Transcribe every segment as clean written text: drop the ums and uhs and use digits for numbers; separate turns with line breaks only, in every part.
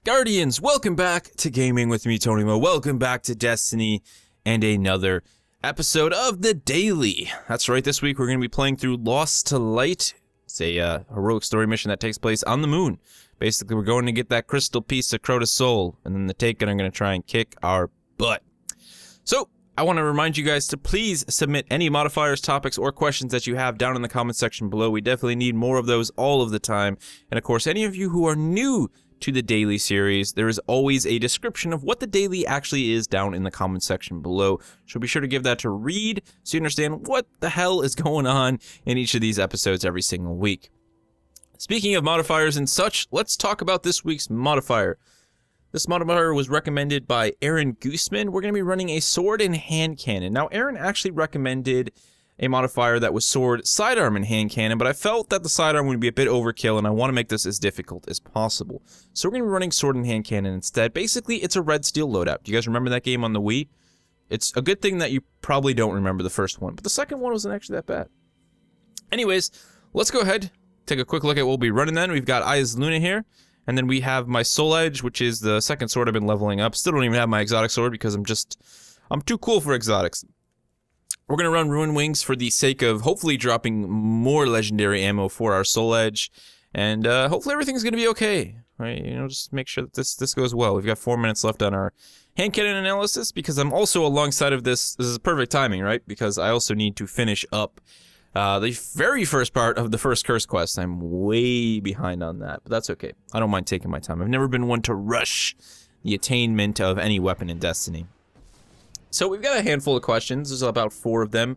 Guardians, welcome back to Gaming with me, Tony Mo. Welcome back to Destiny and another episode of The Daily. That's right, this week we're going to be playing through Lost to Light. It's a heroic story mission that takes place on the moon. Basically, we're going to get that crystal piece of Crota's soul, and then the Taken are going to try and kick our butt. So, I want to remind you guys to please submit any modifiers, topics, or questions that you have down in the comment section below. We definitely need more of those all of the time. And of course, any of you who are new to the Daily series, there is always a description of what the Daily actually is down in the comment section below. So be sure to give that to read so you understand what the hell is going on in each of these episodes every single week. Speaking of modifiers and such, let's talk about this week's modifier. This modifier was recommended by Aaron Gooseman. We're going to be running a sword and hand cannon. Now, Aaron actually recommended a modifier that was sword, sidearm, and hand cannon, but I felt that the sidearm would be a bit overkill, and I want to make this as difficult as possible. So we're going to be running sword and hand cannon instead. Basically, it's a red steel loadout. Do you guys remember that game on the Wii? It's a good thing that you probably don't remember the first one, but the second one wasn't actually that bad. Anyways, let's go ahead, take a quick look at what we'll be running then. We've got Eyes Luna here, and then we have my Soul Edge, which is the second sword I've been leveling up. Still don't even have my exotic sword because I'm too cool for exotics. We're going to run Ruin Wings for the sake of hopefully dropping more legendary ammo for our Soul Edge. And hopefully everything's going to be okay. Right? You know, just make sure that this goes well. We've got 4 minutes left on our hand cannon analysis because I'm also alongside of this. This is perfect timing, right? Because I also need to finish up the very first part of the first curse quest. I'm way behind on that, but that's okay. I don't mind taking my time. I've never been one to rush the attainment of any weapon in Destiny. So we've got a handful of questions. There's about 4 of them.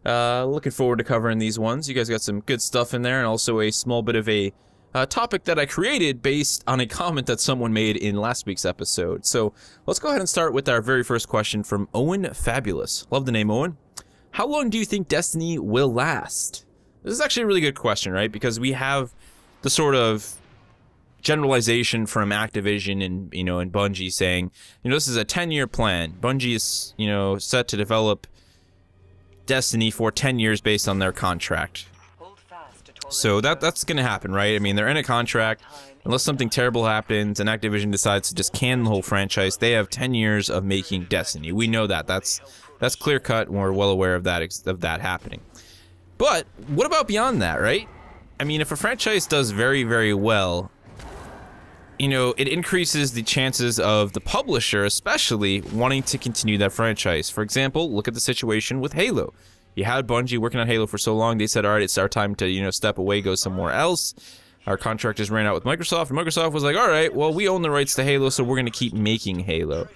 Looking forward to covering these ones. You guys got some good stuff in there, and also a small bit of a topic that I created based on a comment that someone made in last week's episode. So let's go ahead and start with our very first question from Owen Fabulous. Love the name, Owen. How long do you think Destiny will last? This is actually a really good question, right? Because we have the sort of generalization from Activision and, you know, and Bungie saying, you know, this is a 10-year plan. Bungie is, you know, set to develop Destiny for 10 years based on their contract. So that's going to happen, right? I mean, they're in a contract. Unless something terrible happens and Activision decides to just can the whole franchise, they have 10 years of making Destiny. We know that. That's clear cut, and we're well aware of that happening. But what about beyond that, right? I mean, if a franchise does very, very well, you know, it increases the chances of the publisher, especially, wanting to continue that franchise. For example, look at the situation with Halo. You had Bungie working on Halo for so long, they said, all right, it's our time to, you know, step away, go somewhere else. Our contract just ran out with Microsoft, and Microsoft was like, all right, well, we own the rights to Halo, so we're going to keep making Halo.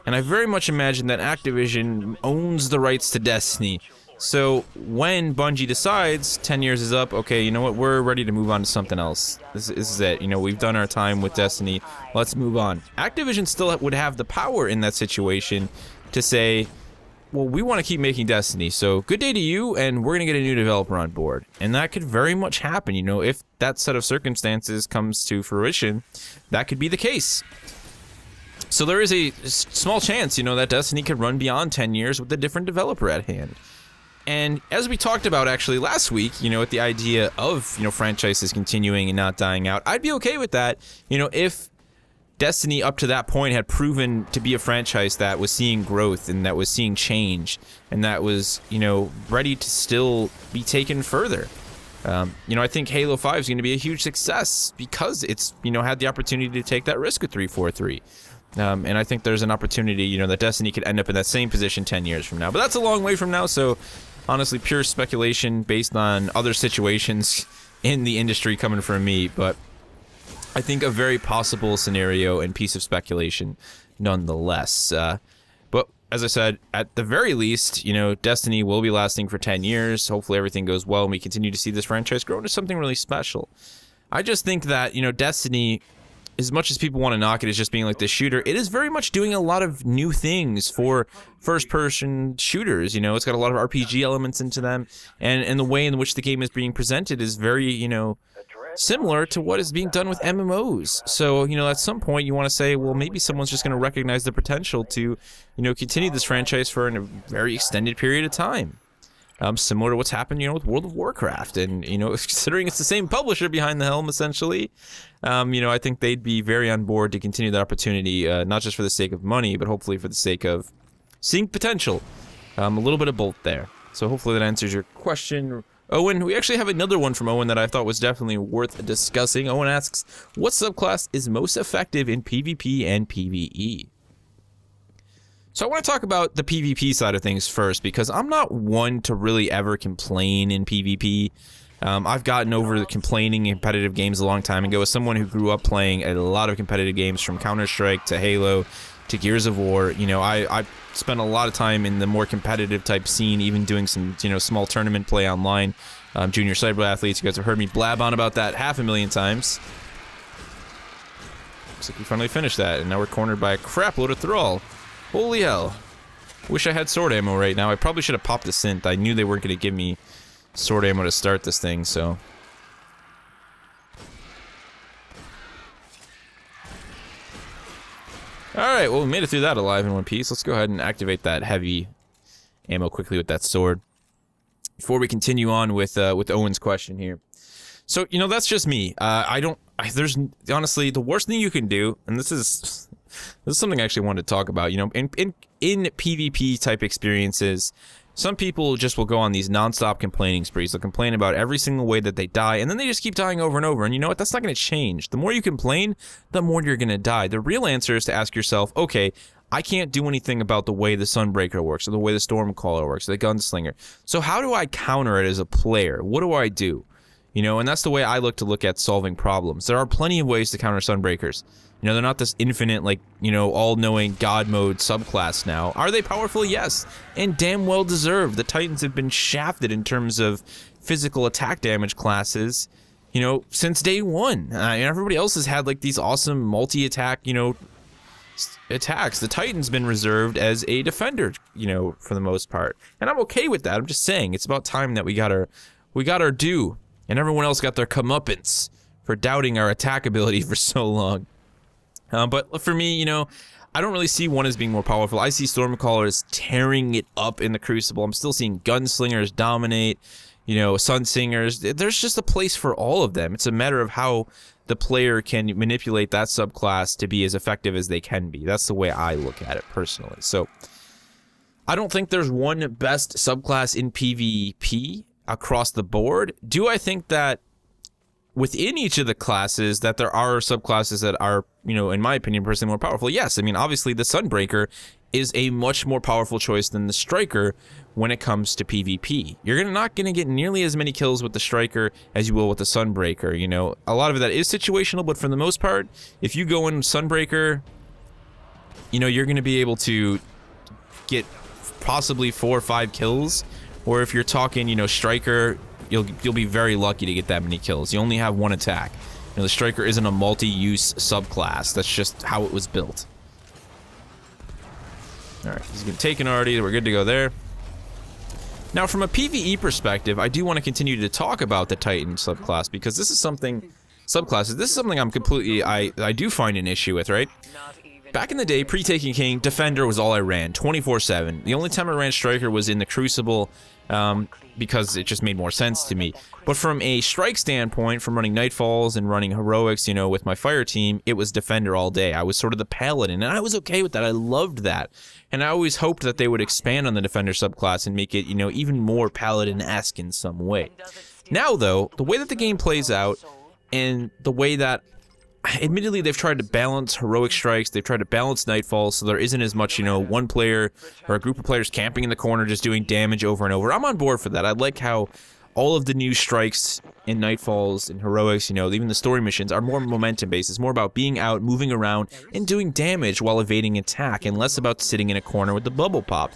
And I very much imagine that Activision owns the rights to Destiny. So when Bungie decides 10 years is up, okay, you know what, we're ready to move on to something else. This is it. You know, we've done our time with Destiny. Let's move on. Activision still would have the power in that situation to say, well, we want to keep making Destiny, so good day to you, and we're going to get a new developer on board. And that could very much happen, you know, if that set of circumstances comes to fruition, that could be the case. So there is a small chance, you know, that Destiny could run beyond 10 years with a different developer at hand. And as we talked about actually last week, you know, with the idea of, you know, franchises continuing and not dying out, I'd be okay with that, you know, if Destiny up to that point had proven to be a franchise that was seeing growth and that was seeing change and that was, you know, ready to still be taken further. You know, I think Halo 5 is going to be a huge success because it's, you know, had the opportunity to take that risk with 343. And I think there's an opportunity, you know, that Destiny could end up in that same position 10 years from now. But that's a long way from now, so honestly, pure speculation based on other situations in the industry coming from me. But I think a very possible scenario and piece of speculation nonetheless. But as I said, at the very least, you know, Destiny will be lasting for 10 years. Hopefully everything goes well and we continue to see this franchise grow into something really special. I just think that, you know, Destiny, as much as people want to knock it as just being like this shooter, it is very much doing a lot of new things for first-person shooters. You know, it's got a lot of RPG elements into them, and the way in which the game is being presented is very, you know, similar to what is being done with MMOs. So, you know, at some point you want to say, well, maybe someone's just going to recognize the potential to, you know, continue this franchise for a very extended period of time. similar to what's happened, you know, with World of Warcraft. And, you know, considering it's the same publisher behind the helm, essentially, you know, I think they'd be very on board to continue that opportunity, not just for the sake of money, but hopefully for the sake of seeing potential. A little bit of both there. So hopefully that answers your question. Owen, we actually have another one from Owen that I thought was definitely worth discussing. Owen asks, what subclass is most effective in PvP and PvE? So I want to talk about the PvP side of things first, because I'm not one to really ever complain in PvP. I've gotten over the complaining in competitive games a long time ago as someone who grew up playing a lot of competitive games, from Counter-Strike to Halo to Gears of War. You know, I spent a lot of time in the more competitive type scene, even doing some, you know, small tournament play online. Junior Cyber Athletes, you guys have heard me blab on about that 500,000 times. Looks like we finally finished that, and now we're cornered by a crap load of Thrall. Holy hell. Wish I had sword ammo right now. I probably should have popped a synth. I knew they weren't going to give me sword ammo to start this thing, so... Alright, well, we made it through that alive in one piece. Let's go ahead and activate that heavy ammo quickly with that sword. Before we continue on with Owen's question here. So, you know, that's just me. There's, honestly, the worst thing you can do, and this is something I actually wanted to talk about, you know, in PvP type experiences, some people just will go on these non-stop complaining sprees. They'll complain about every single way that they die, and then they just keep dying over and over. And you know what? That's not going to change. The more you complain, the more you're going to die. The real answer is to ask yourself, okay, I can't do anything about the way the Sunbreaker works, or the way the Stormcaller works, or the Gunslinger. So how do I counter it as a player? What do I do? You know, and that's the way I look at solving problems. There are plenty of ways to counter Sunbreakers. You know, they're not this infinite, like, you know, all-knowing God mode subclass now. Are they powerful? Yes. And damn well deserved. The Titans have been shafted in terms of physical attack damage classes, you know, since day one. And everybody else has had, like, these awesome multi-attack, you know, attacks. The Titan's been reserved as a defender, you know, for the most part. And I'm okay with that. I'm just saying, it's about time that we got our due. And everyone else got their comeuppance for doubting our attack ability for so long. But for me, you know, I don't really see one as being more powerful. I see Stormcallers tearing it up in the Crucible. I'm still seeing Gunslingers dominate, you know, Sunsingers. There's just a place for all of them. It's a matter of how the player can manipulate that subclass to be as effective as they can be. That's the way I look at it personally. So, I don't think there's one best subclass in PvP across the board. Do I think that within each of the classes that there are subclasses that are, you know, in my opinion, personally more powerful? Yes. I mean, obviously the Sunbreaker is a much more powerful choice than the Striker when it comes to PvP. You're not going to get nearly as many kills with the Striker as you will with the Sunbreaker. You know, a lot of that is situational, but for the most part, if you go in Sunbreaker, you know, you're going to be able to get possibly 4 or 5 kills. Or if you're talking, you know, Striker, you'll be very lucky to get that many kills. You only have one attack. You know, the Striker isn't a multi-use subclass. That's just how it was built. Alright, he's been taken already. We're good to go there. Now, from a PvE perspective, I do want to continue to talk about the Titan subclass, because this is something... Subclasses, this is something I'm completely... I do find an issue with, right? Back in the day, pre-Taken King, Defender was all I ran, 24/7. The only time I ran Striker was in the Crucible, because it just made more sense to me. But from a strike standpoint, from running Nightfalls and running Heroics, you know, with my fire team, it was Defender all day. I was sort of the Paladin, and I was okay with that. I loved that. And I always hoped that they would expand on the Defender subclass and make it, you know, even more Paladin-esque in some way. Now, though, the way that the game plays out, and the way that, admittedly, they've tried to balance heroic strikes, they've tried to balance Nightfalls, so there isn't as much, you know, one player or a group of players camping in the corner just doing damage over and over. I'm on board for that. I like how all of the new strikes in Nightfalls and heroics, you know, even the story missions, are more momentum-based. It's more about being out, moving around, and doing damage while evading attack, and less about sitting in a corner with the bubble pop.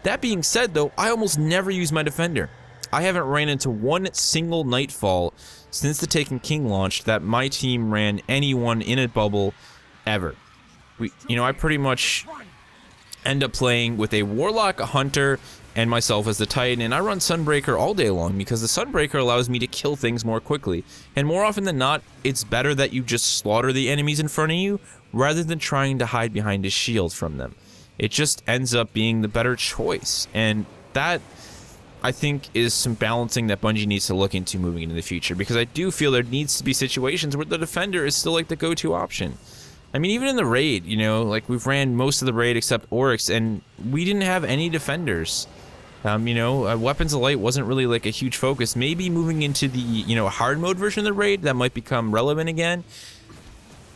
That being said, though, I almost never use my Defender. I haven't ran into one single Nightfall since the Taken King launched that my team ran anyone in a bubble ever. You know, I pretty much end up playing with a Warlock, a Hunter, and myself as the Titan, and I run Sunbreaker all day long because the Sunbreaker allows me to kill things more quickly. And more often than not, it's better that you just slaughter the enemies in front of you rather than trying to hide behind a shield from them. It just ends up being the better choice, and that I think, is some balancing that Bungie needs to look into moving into the future, because I do feel there needs to be situations where the defender is still like the go-to option. I mean, even in the raid, you know, like we've ran most of the raid except Oryx, and we didn't have any defenders. You know, Weapons of Light wasn't really like a huge focus. Maybe moving into the, you know, hard mode version of the raid, that might become relevant again.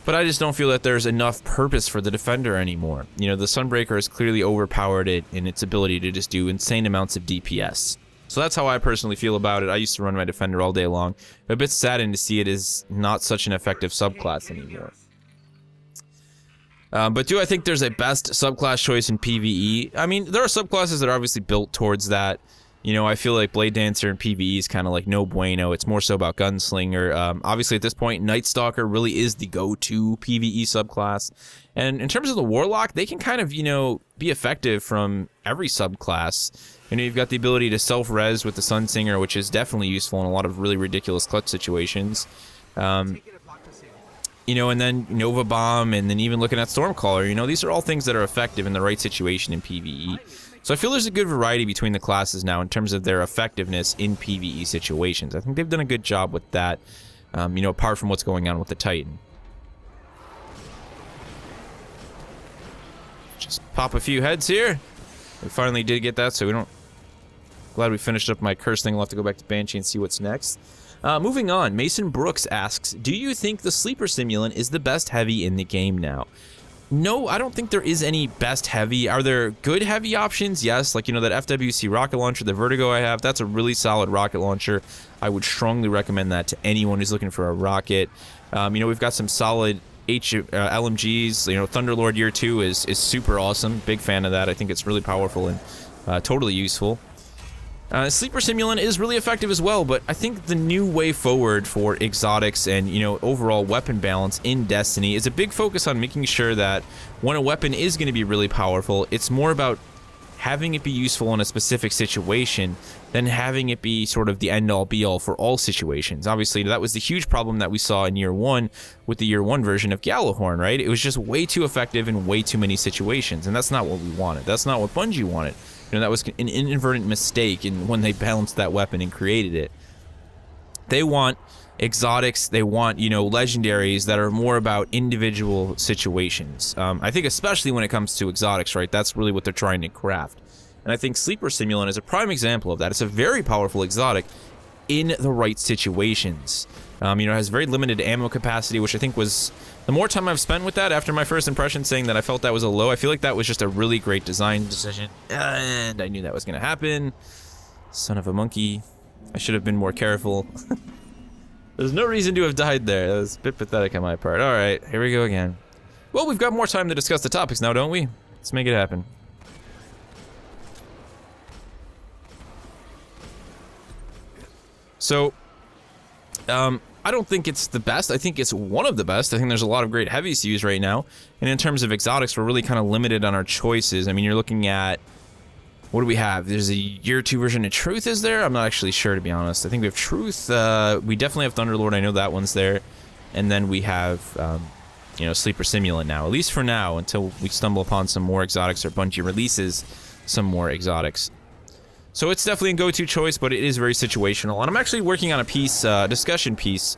But I just don't feel that there's enough purpose for the defender anymore. You know, the Sunbreaker has clearly overpowered it in its ability to just do insane amounts of DPS. So that's how I personally feel about it. I used to run my defender all day long. A bit saddened to see it is not such an effective subclass anymore. But do I think there's a best subclass choice in PvE? I mean, there are subclasses that are obviously built towards that. You know, I feel like Blade Dancer in PvE is kind of like no bueno. It's more so about Gunslinger. Obviously, at this point, Night Stalker really is the go-to PvE subclass. And in terms of the Warlock, they can kind of, you know, be effective from every subclass. You know, you've got the ability to self-res with the Sunsinger, which is definitely useful in a lot of really ridiculous clutch situations. You know, and then Nova Bomb, and then even looking at Stormcaller, you know, these are all things that are effective in the right situation in PvE. So I feel there's a good variety between the classes now in terms of their effectiveness in PvE situations. I think they've done a good job with that, you know, apart from what's going on with the Titan. Just pop a few heads here. We finally did get that, so we don't... Glad we finished up my curse thing. We'll have to go back to Banshee and see what's next. Moving on, Mason Brooks asks, do you think the Sleeper Simulant is the best heavy in the game now? No, I don't think there is any best heavy. Are there good heavy options? Yes, like, you know, that FWC rocket launcher, the Vertigo I have, that's a really solid rocket launcher. I would strongly recommend that to anyone who's looking for a rocket. You know, we've got some solid LMGs. You know, Thunderlord Year 2 is super awesome. Big fan of that. I think it's really powerful and totally useful. Sleeper Simulant is really effective as well, but I think the new way forward for exotics and, you know, overall weapon balance in Destiny is a big focus on making sure that when a weapon is going to be really powerful, it's more about having it be useful in a specific situation than having it be sort of the end-all be-all for all situations. Obviously, that was the huge problem that we saw in Year 1 with the Year 1 version of Gjallarhorn, right? It was just way too effective in way too many situations, and that's not what we wanted. That's not what Bungie wanted. You know, that was an inadvertent mistake in when they balanced that weapon and created it. They want exotics, they want, you know, legendaries that are more about individual situations. I think especially when it comes to exotics, right, that's really what they're trying to craft. And I think Sleeper Simulant is a prime example of that. It's a very powerful exotic in the right situations. You know, it has very limited ammo capacity, which I think was... The more time I've spent with that after my first impression saying that I felt that was a low, I feel like that was just a really great design decision. And I knew that was going to happen. Son of a monkey. I should have been more careful. There's no reason to have died there. That was a bit pathetic on my part. Alright, here we go again. Well, we've got more time to discuss the topics now, don't we? Let's make it happen. So, I don't think it's the best. I think it's one of the best. I think there's a lot of great heavies to use right now. And in terms of exotics, we're really kind of limited on our choices. I mean, you're looking at... What do we have? There's a Year 2 version of Truth, is there? I'm not actually sure, to be honest. I think we have Truth. We definitely have Thunderlord. I know that one's there. And then we have, you know, Sleeper Simulant now. At least for now, until we stumble upon some more exotics or Bungie releases some more exotics. So it's definitely a go-to choice, but it is very situational. And I'm actually working on a piece, discussion piece,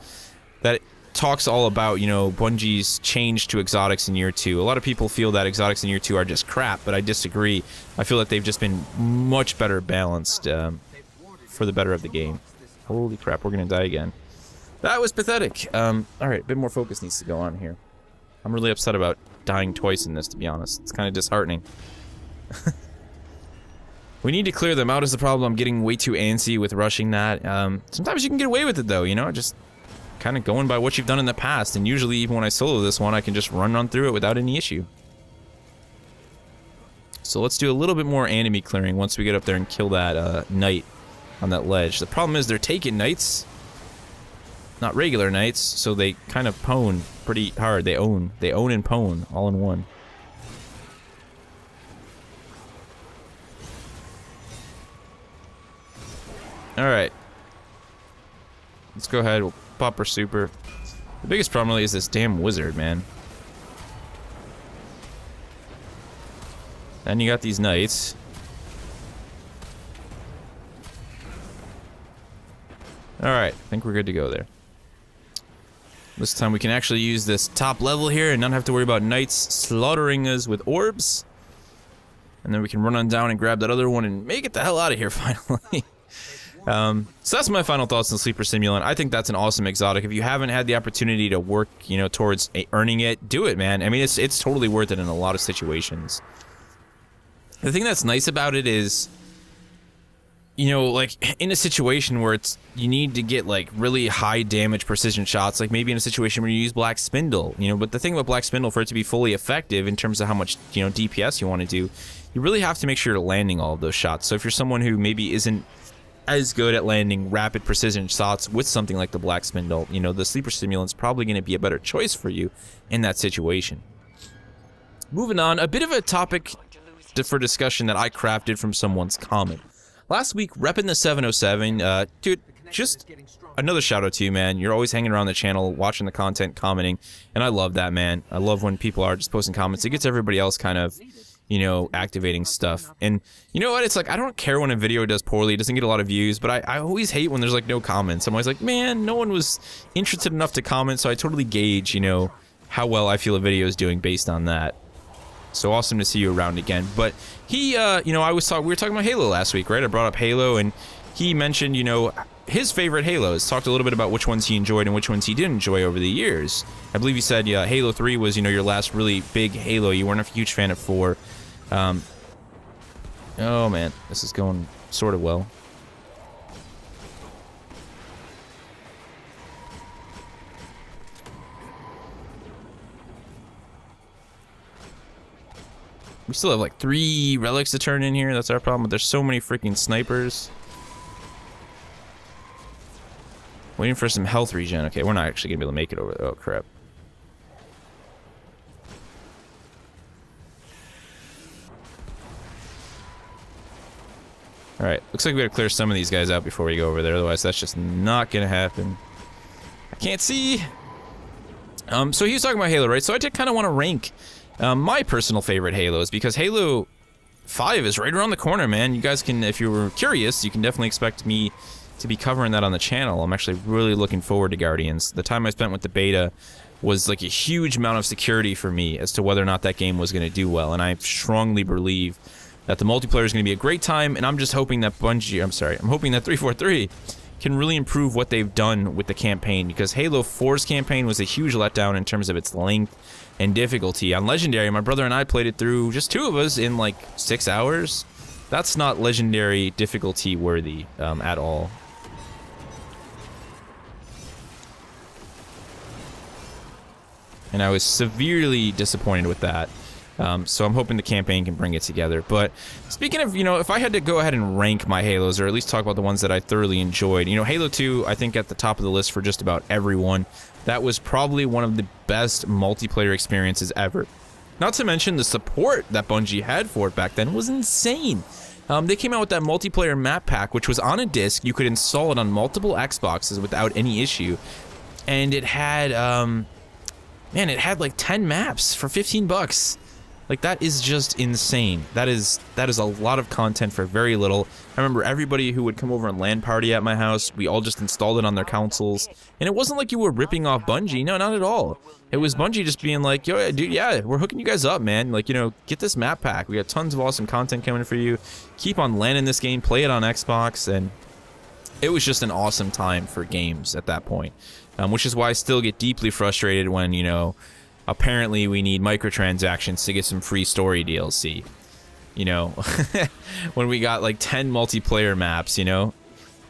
that talks all about, you know, Bungie's change to exotics in Year 2. A lot of people feel that exotics in Year 2 are just crap, but I disagree. I feel like they've just been much better balanced for the better of the game. Holy crap, we're gonna die again. That was pathetic. Alright, a bit more focus needs to go on here. I'm really upset about dying twice in this, to be honest. It's kind of disheartening. We need to clear them out is the problem. I'm getting way too antsy with rushing that. Sometimes you can get away with it, though, you know? Just kind of going by what you've done in the past, and usually even when I solo this one, I can just run through it without any issue. So let's do a little bit more enemy clearing once we get up there and kill that knight on that ledge. The problem is they're taking knights, not regular knights, so they kind of pwn pretty hard. They own and pwn all in one. Alright. Let's go ahead, we'll pop our super. The biggest problem really is this damn wizard, man. Then you got these knights. Alright, I think we're good to go there. This time we can actually use this top level here and not have to worry about knights slaughtering us with orbs. And then we can run on down and grab that other one and make it the hell out of here finally. So that's my final thoughts on Sleeper Simulant. I think that's an awesome exotic. If you haven't had the opportunity to work, you know, towards earning it, do it, man. I mean, it's totally worth it in a lot of situations. The thing that's nice about it is, you know, like, in a situation where you need to get, like, really high damage precision shots, like maybe in a situation where you use Black Spindle, you know, but the thing about Black Spindle, for it to be fully effective in terms of how much, you know, DPS you want to do, you really have to make sure you're landing all of those shots. So if you're someone who maybe isn't as good at landing rapid precision shots with something like the Black Spindle, you know, the Sleeper Simulant's probably going to be a better choice for you in that situation. Moving on, a bit of a topic for discussion that I crafted from someone's comment. Last week, repping the 707, dude, just another shout out to you, man. You're always hanging around the channel, watching the content, commenting, and I love that, man. I love when people are just posting comments. It gets everybody else kind of, you know, activating stuff. And you know what? It's like, I don't care when a video does poorly, it doesn't get a lot of views, but I always hate when there's like no comments. I'm always like, man, no one was interested enough to comment, so I totally gauge, you know, how well I feel a video is doing based on that. So awesome to see you around again. But he, you know, we were talking about Halo last week, right? I brought up Halo, and he mentioned, you know, his favorite Halos. Talked a little bit about which ones he enjoyed and which ones he didn't enjoy over the years. I believe he said, yeah, Halo 3 was, you know, your last really big Halo. You weren't a huge fan of 4. Oh man, this is going sort of well. We still have like 3 relics to turn in here. That's our problem, but there's so many freaking snipers. Waiting for some health regen. Okay, we're not actually gonna be able to make it over there. Oh crap. Alright, looks like we gotta clear some of these guys out before we go over there, otherwise that's just not gonna happen. I can't see! So he was talking about Halo, right? So I did kind of want to rank my personal favorite Halos, because Halo 5 is right around the corner, man. You guys can, if you were curious, you can definitely expect me to be covering that on the channel. I'm actually really looking forward to Guardians. The time I spent with the beta was like a huge amount of security for me as to whether or not that game was going to do well, and I strongly believe that the multiplayer is going to be a great time, and I'm just hoping that I'm hoping that 343 can really improve what they've done with the campaign, because Halo 4's campaign was a huge letdown in terms of its length and difficulty. On Legendary, my brother and I played it through, just 2 of us, in like 6 hours. That's not Legendary difficulty worthy at all. And I was severely disappointed with that. So I'm hoping the campaign can bring it together. But speaking of, you know, if I had to go ahead and rank my Halos, or at least talk about the ones that I thoroughly enjoyed, you know, Halo 2, I think at the top of the list for just about everyone. That was probably one of the best multiplayer experiences ever. Not to mention the support that Bungie had for it back then was insane. They came out with that multiplayer map pack, which was on a disc. You could install it on multiple Xboxes without any issue. And it had, man, it had like 10 maps for 15 bucks. Like, that is just insane. That is a lot of content for very little. I remember everybody who would come over and LAN party at my house, we all just installed it on their consoles. And it wasn't like you were ripping off Bungie. No, not at all. It was Bungie just being like, yo, dude, yeah, we're hooking you guys up, man. Like, you know, get this map pack. We got tons of awesome content coming for you. Keep on landing this game, play it on Xbox, and it was just an awesome time for games at that point. Which is why I still get deeply frustrated when, you know, apparently we need microtransactions to get some free story DLC. You know, when we got like 10 multiplayer maps, you know?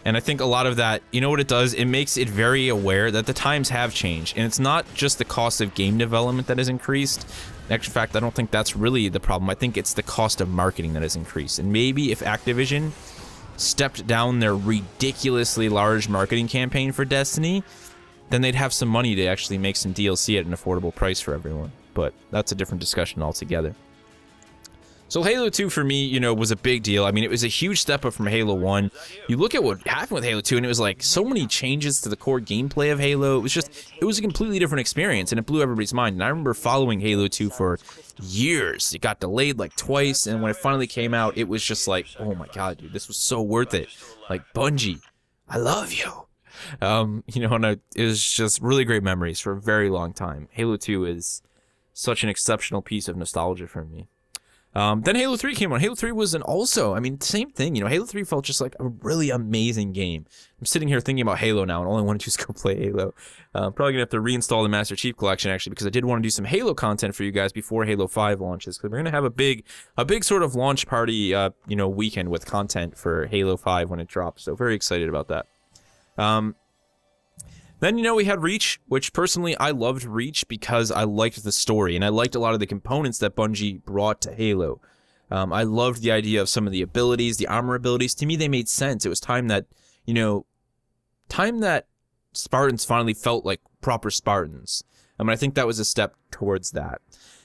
And I think a lot of that, you know what it does? It makes it very aware that the times have changed. And it's not just the cost of game development that has increased. In actual fact, I don't think that's really the problem. I think it's the cost of marketing that has increased. And maybe if Activision stepped down their ridiculously large marketing campaign for Destiny, then they'd have some money to actually make some DLC at an affordable price for everyone. But that's a different discussion altogether. So Halo 2 for me, you know, was a big deal. I mean, it was a huge step up from Halo 1. You look at what happened with Halo 2, and it was like so many changes to the core gameplay of Halo. It was a completely different experience, and it blew everybody's mind. And I remember following Halo 2 for years. It got delayed like twice, and when it finally came out, it was just like, oh my god, dude, this was so worth it. Like, Bungie, I love you. You know, and it was just really great memories for a very long time. Halo 2 is such an exceptional piece of nostalgia for me. Then Halo 3 came on. Halo 3 was I mean, same thing. You know, Halo 3 felt just like a really amazing game. I'm sitting here thinking about Halo now, and all I want to do is go play Halo. Probably gonna have to reinstall the Master Chief Collection actually, because I did want to do some Halo content for you guys before Halo 5 launches. Because we're gonna have a big sort of launch party, you know, weekend with content for Halo 5 when it drops. So very excited about that. Then, you know, we had Reach, which personally I loved Reach because I liked the story and I liked a lot of the components that Bungie brought to Halo. I loved the idea of some of the abilities, the armor abilities. To me, they made sense. It was time that, you know, Spartans finally felt like proper Spartans. I think that was a step towards that.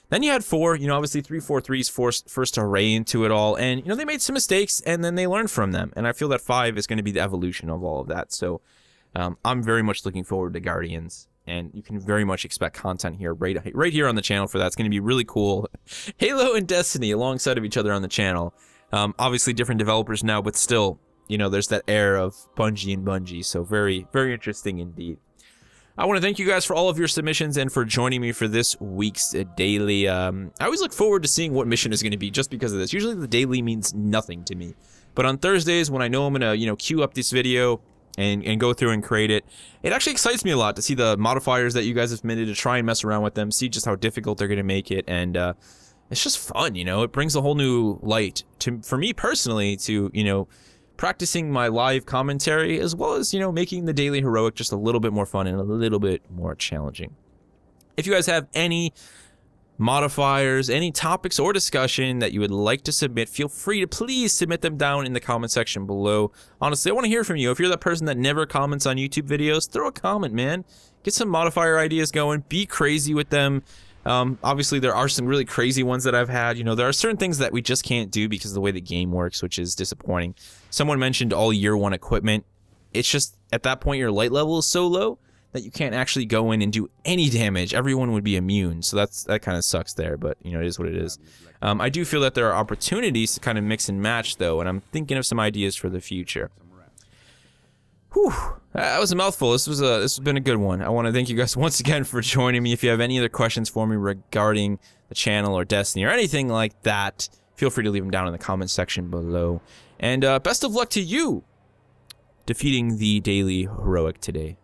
Then you had 4, you know, obviously 343's first array into it all, and, you know, they made some mistakes and then they learned from them. And I feel that 5 is going to be the evolution of all of that. So, I'm very much looking forward to Guardians, and you can very much expect content here, right here on the channel for that. It's going to be really cool. Halo and Destiny alongside of each other on the channel. Obviously different developers now, but still, you know, there's that air of Bungie and Bungie, so very, very interesting indeed. I want to thank you guys for all of your submissions and for joining me for this week's daily. I always look forward to seeing what mission is going to be just because of this. Usually the daily means nothing to me, but on Thursdays when I know I'm going to, you know, queue up this video and go through and create it, it actually excites me a lot to see the modifiers that you guys have submitted, to try and mess around with them, see just how difficult they're going to make it, and it's just fun, you know. It brings a whole new light for me personally to, you know, practicing my live commentary, as well as, you know, making the daily heroic just a little bit more fun and a little bit more challenging. If you guys have any modifiers, any topics or discussion that you would like to submit, feel free to please submit them down in the comment section below. Honestly, I want to hear from you. If you're that person that never comments on YouTube videos, throw a comment, man. Get some modifier ideas going. Be crazy with them. Obviously, there are some really crazy ones that I've had. You know, there are certain things that we just can't do because of the way the game works, which is disappointing. Someone mentioned all year 1 equipment. It's just, at that point, your light level is so low that you can't actually go in and do any damage. Everyone would be immune, so that kind of sucks there, but, you know, it is what it is. I do feel that there are opportunities to kind of mix and match, though, and I'm thinking of some ideas for the future. Whew, that was a mouthful. This has been a good one. I want to thank you guys once again for joining me. If you have any other questions for me regarding the channel or Destiny or anything like that, feel free to leave them down in the comment section below. And best of luck to you defeating the daily heroic today.